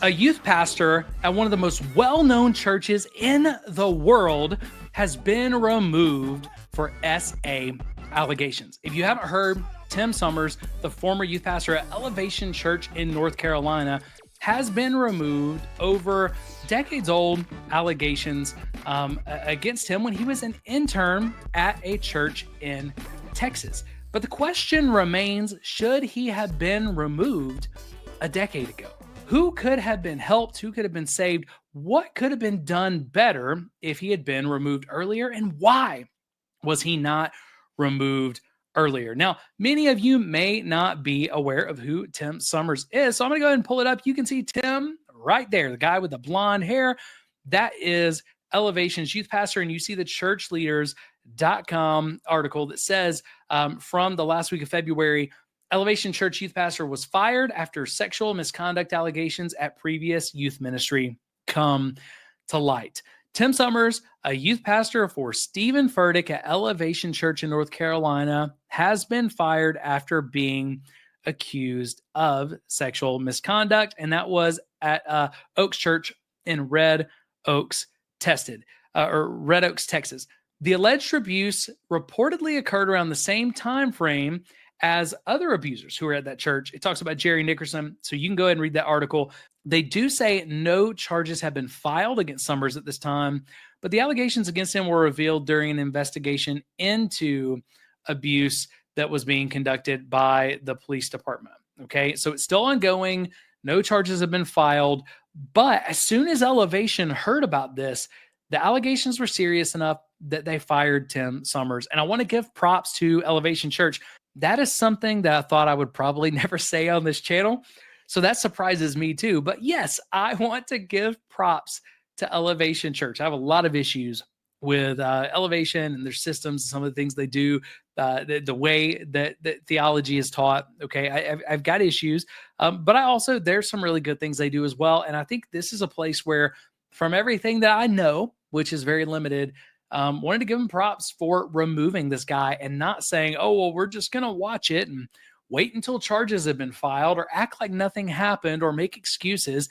A youth pastor at one of the most well-known churches in the world has been removed for SA allegations. If you haven't heard, Tim Summers, the former youth pastor at Elevation Church in North Carolina, has been removed over decades-old allegations against him when he was an intern at a church in Texas. But the question remains, should he have been removed a decade ago? Who could have been helped? Who could have been saved? What could have been done better if he had been removed earlier? And why was he not removed earlier? Now, many of you may not be aware of who Tim Summers is. So I'm going to go ahead and pull it up. You can see Tim right there, the guy with the blonde hair. That is Elevation's youth pastor. And you see the churchleaders.com article that says from the last week of February, Elevation Church youth pastor was fired after sexual misconduct allegations at previous youth ministry come to light. Tim Summers, a youth pastor for Stephen Furtick at Elevation Church in North Carolina, has been fired after being accused of sexual misconduct, and that was at Oaks Church in Red Oaks, Texas. The alleged abuse reportedly occurred around the same time frame as other abusers who were at that church. It talks about Jerry Nickerson, so you can go ahead and read that article. They do say no charges have been filed against Summers at this time, but the allegations against him were revealed during an investigation into abuse that was being conducted by the police department. Okay, so it's still ongoing. No charges have been filed, but as soon as Elevation heard about this, the allegations were serious enough that they fired Tim Summers. And I want to give props to Elevation Church. That is something that I thought I would probably never say on this channel. So that surprises me too. But yes, I want to give props to Elevation Church. I have a lot of issues with Elevation and their systems, some of the things they do, the way that theology is taught. Okay, I've got issues, but I also, there's some really good things they do as well. And I think this is a place where, from everything that I know, which is very limited, wanted to give him props for removing this guy and not saying, oh, well, we're just going to watch it and wait until charges have been filed or act like nothing happened or make excuses,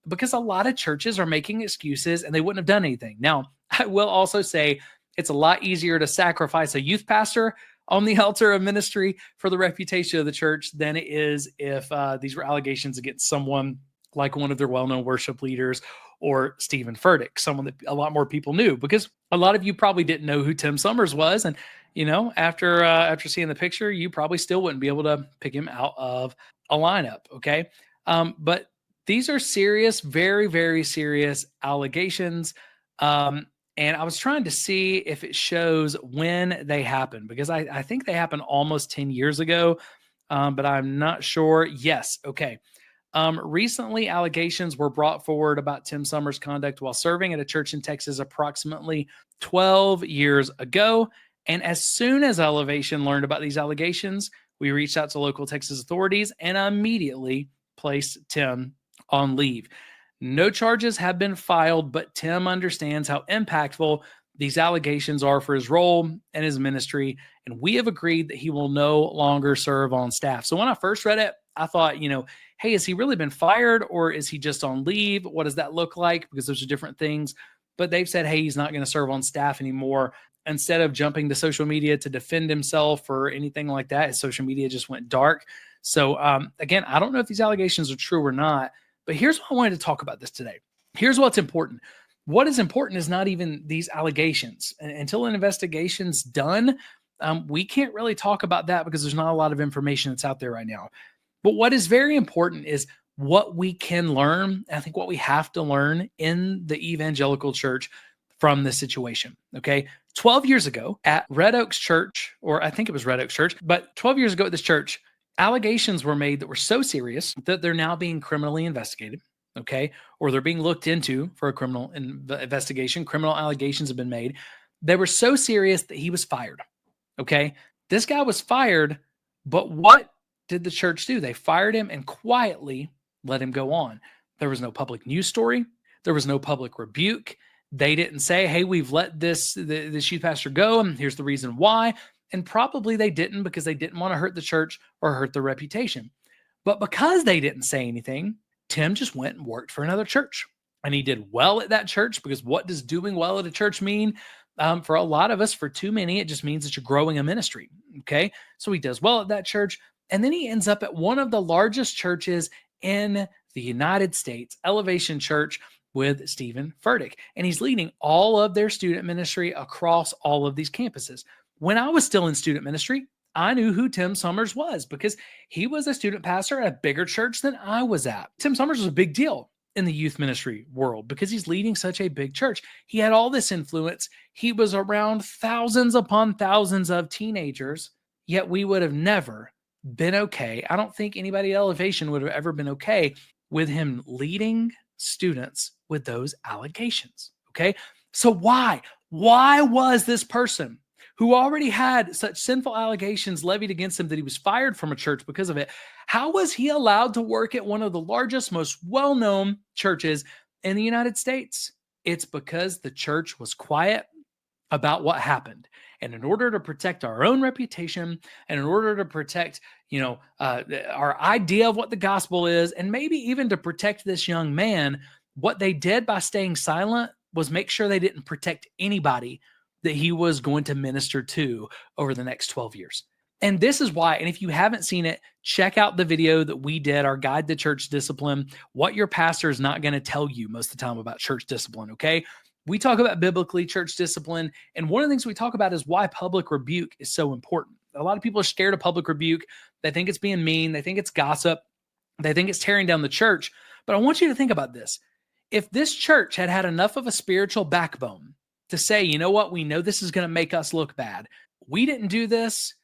because a lot of churches are making excuses and they wouldn't have done anything. Now, I will also say it's a lot easier to sacrifice a youth pastor on the altar of ministry for the reputation of the church than it is if these were allegations against someone like one of their well-known worship leaders or Stephen Furtick, someone that a lot more people knew, because a lot of you probably didn't know who Tim Summers was. And, you know, after seeing the picture, you probably still wouldn't be able to pick him out of a lineup. Okay. But these are serious, very, very serious allegations. And I was trying to see if it shows when they happened, because I think they happened almost 10 years ago, but I'm not sure. Yes. Okay. Recently, allegations were brought forward about Tim Summers' conduct while serving at a church in Texas approximately 12 years ago. And as soon as Elevation learned about these allegations, we reached out to local Texas authorities and immediately placed Tim on leave. No charges have been filed, but Tim understands how impactful these allegations are for his role and his ministry, and we have agreed that he will no longer serve on staff. So when I first read it, I thought, hey, has he really been fired or is he just on leave? What does that look like? Because those are different things. But they've said, hey, he's not going to serve on staff anymore. Instead of jumping to social media to defend himself or anything like that, his social media just went dark. So again, I don't know if these allegations are true or not, but here's what I wanted to talk about this today. Here's what's important. What is important is not even these allegations. Until an investigation's done, we can't really talk about that because there's not a lot of information that's out there right now. But what is very important is what we can learn. I think what we have to learn in the evangelical church from this situation. Okay. 12 years ago at Red Oaks Church, or I think it was Red Oaks Church, but 12 years ago at this church, allegations were made that were so serious that they're now being criminally investigated. Okay. Or they're being looked into for a criminal investigation. Criminal allegations have been made. They were so serious that he was fired. Okay. This guy was fired, but what did the church do? They fired him and quietly let him go on. There was no public news story. There was no public rebuke. They didn't say, hey, we've let this youth pastor go, and here's the reason why. And probably they didn't because they didn't want to hurt the church or hurt the reputation. But because they didn't say anything, Tim just went and worked for another church. And he did well at that church, because what does doing well at a church mean? For a lot of us, for too many, it just means that you're growing a ministry. Okay. So he does well at that church. And then he ends up at one of the largest churches in the United States, Elevation Church, with Stephen Furtick. And he's leading all of their student ministry across all of these campuses. When I was still in student ministry, I knew who Tim Summers was, because he was a student pastor at a bigger church than I was at. Tim Summers was a big deal in the youth ministry world because he's leading such a big church. He had all this influence. He was around thousands upon thousands of teenagers, yet we would have never been okay. I don't think anybody at Elevation would have ever been okay with him leading students with those allegations. Okay. So why was this person who already had such sinful allegations levied against him that he was fired from a church because of it, how was he allowed to work at one of the largest, most well-known churches in the United States? It's because the church was quiet about what happened. And in order to protect our own reputation, and in order to protect, our idea of what the gospel is, and maybe even to protect this young man, what they did by staying silent was make sure they didn't protect anybody that he was going to minister to over the next 12 years. And this is why, and if you haven't seen it, check out the video that we did, our guide to church discipline, what your pastor is not going to tell you most of the time about church discipline, okay? We talk about biblically church discipline, and one of the things we talk about is why public rebuke is so important. A lot of people are scared of public rebuke. They think it's being mean. They think it's gossip. They think it's tearing down the church. But I want you to think about this. If this church had had enough of a spiritual backbone to say, you know what, we know this is going to make us look bad. We didn't do this.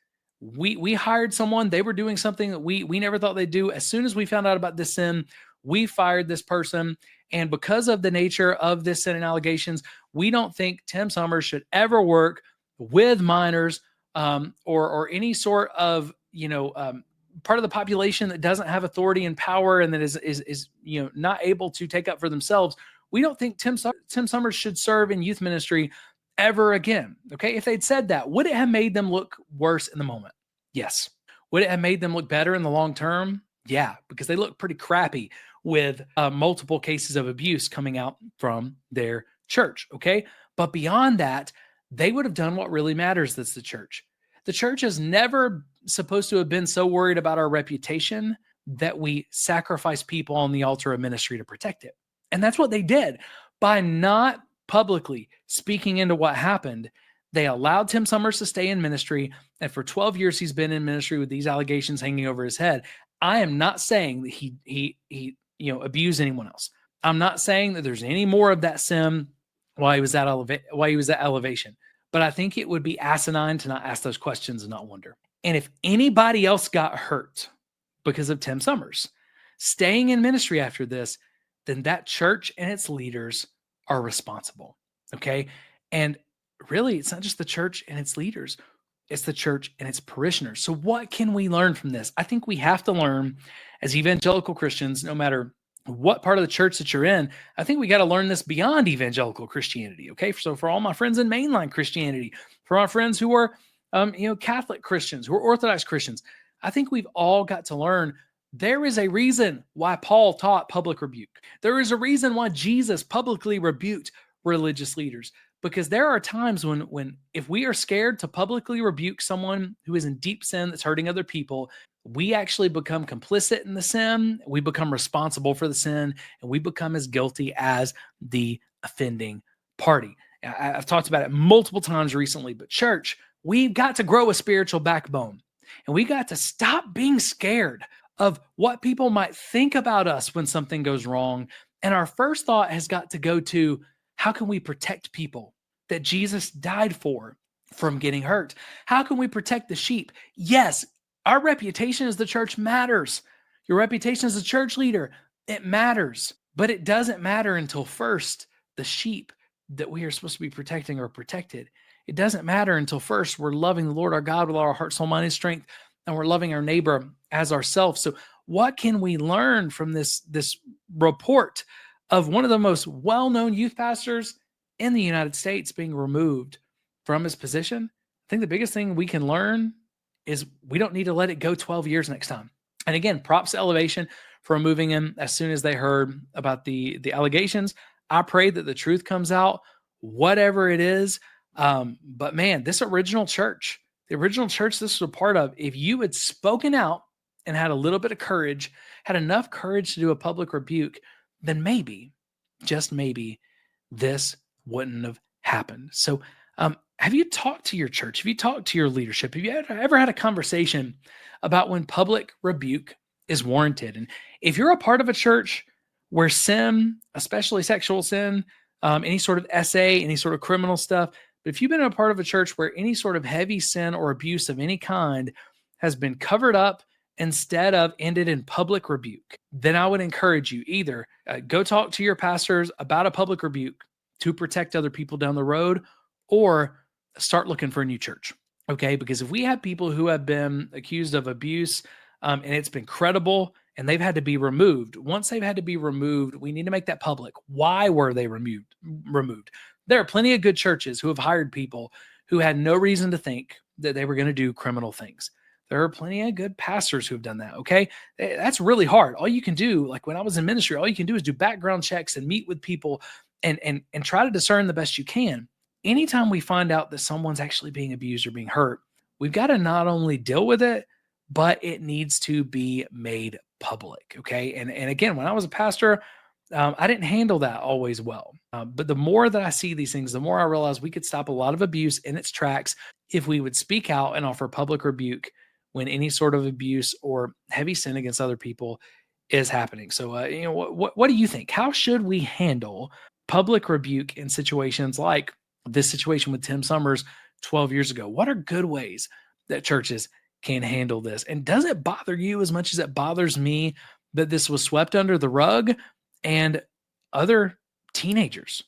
We hired someone. They were doing something that we never thought they'd do. As soon as we found out about this sin, we fired this person. And because of the nature of this sin and allegations, we don't think Tim Summers should ever work with minors or any sort of, part of the population that doesn't have authority and power and that is not able to take up for themselves. We don't think Tim Summers should serve in youth ministry ever again. Okay. If they'd said that, would it have made them look worse in the moment? Yes. Would it have made them look better in the long term? Yeah, because they look pretty crappy with multiple cases of abuse coming out from their church. Okay. But beyond that, they would have done what really matters. That's the church. The church is never supposed to have been so worried about our reputation that we sacrifice people on the altar of ministry to protect it. And that's what they did. By not publicly speaking into what happened, they allowed Tim Summers to stay in ministry. And for 12 years, he's been in ministry with these allegations hanging over his head. I am not saying that he abused anyone else. I'm not saying that there's any more of that sin while he was at Elevation. But I think it would be asinine to not ask those questions and not wonder. And if anybody else got hurt because of Tim Summers staying in ministry after this, then that church and its leaders are responsible. Okay. And really, it's not just the church and its leaders, it's the church and its parishioners. So what can we learn from this? I think we have to learn as evangelical Christians, no matter what part of the church that you're in, I think we got to learn this beyond evangelical Christianity. Okay. So for all my friends in mainline Christianity, for our friends who are, Catholic Christians, who are Orthodox Christians, I think we've all got to learn there is a reason why Paul taught public rebuke. There is a reason why Jesus publicly rebuked religious leaders, because there are times when if we are scared to publicly rebuke someone who is in deep sin that's hurting other people, we actually become complicit in the sin. We become responsible for the sin, and we become as guilty as the offending party. I've talked about it multiple times recently, but church, we've got to grow a spiritual backbone, and we got to stop being scared of what people might think about us when something goes wrong. And our first thought has got to go to, how can we protect people that Jesus died for from getting hurt? How can we protect the sheep? Yes, our reputation as the church matters. Your reputation as a church leader, it matters. But it doesn't matter until first the sheep that we are supposed to be protecting are protected. It doesn't matter until first we're loving the Lord our God with all our heart, soul, mind, and strength, and we're loving our neighbor as ourselves. So what can we learn from this report of one of the most well-known youth pastors in the United States being removed from his position? I think the biggest thing we can learn is we don't need to let it go 12 years next time. And again, props to Elevation for removing him as soon as they heard about the allegations. I pray that the truth comes out, whatever it is. But man, this original church, the original church this was a part of, if you had spoken out and had a little bit of courage, had enough courage to do a public rebuke, then maybe, just maybe, this wouldn't have happened. So, have you talked to your church? Have you talked to your leadership? Have you ever had a conversation about when public rebuke is warranted? And if you're a part of a church where sin, especially sexual sin, any sort of SA, any sort of criminal stuff, but if you've been a part of a church where any sort of heavy sin or abuse of any kind has been covered up instead of ended in public rebuke, then I would encourage you either go talk to your pastors about a public rebuke to protect other people down the road, or start looking for a new church. Okay. Because if we have people who have been accused of abuse and it's been credible and they've had to be removed, once they've had to be removed, we need to make that public. Why were they removed? There are plenty of good churches who have hired people who had no reason to think that they were going to do criminal things. There are plenty of good pastors who have done that. Okay. That's really hard. All you can do, like when I was in ministry, all you can do is do background checks and meet with people and try to discern the best you can. Anytime we find out that someone's actually being abused or being hurt, we've got to not only deal with it, but it needs to be made public. Okay. And again, when I was a pastor, I didn't handle that always well. But the more that I see these things, the more I realize we could stop a lot of abuse in its tracks if we would speak out and offer public rebuke when any sort of abuse or heavy sin against other people is happening. So, what do you think? How should we handle public rebuke in situations like this situation with Tim Summers 12 years ago? What are good ways that churches can handle this? And does it bother you as much as it bothers me that this was swept under the rug and other teenagers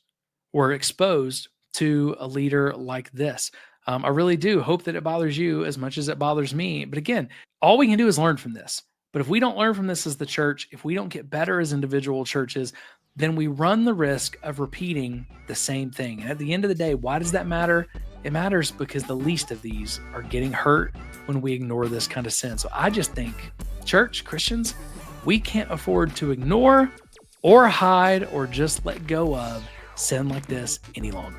were exposed to a leader like this? I really do hope that it bothers you as much as it bothers me. But again, all we can do is learn from this. But if we don't learn from this as the church, if we don't get better as individual churches, then we run the risk of repeating the same thing. And at the end of the day, why does that matter? It matters because the least of these are getting hurt when we ignore this kind of sin. So I just think, church, Christians, we can't afford to ignore or hide or just let go of sin like this any longer.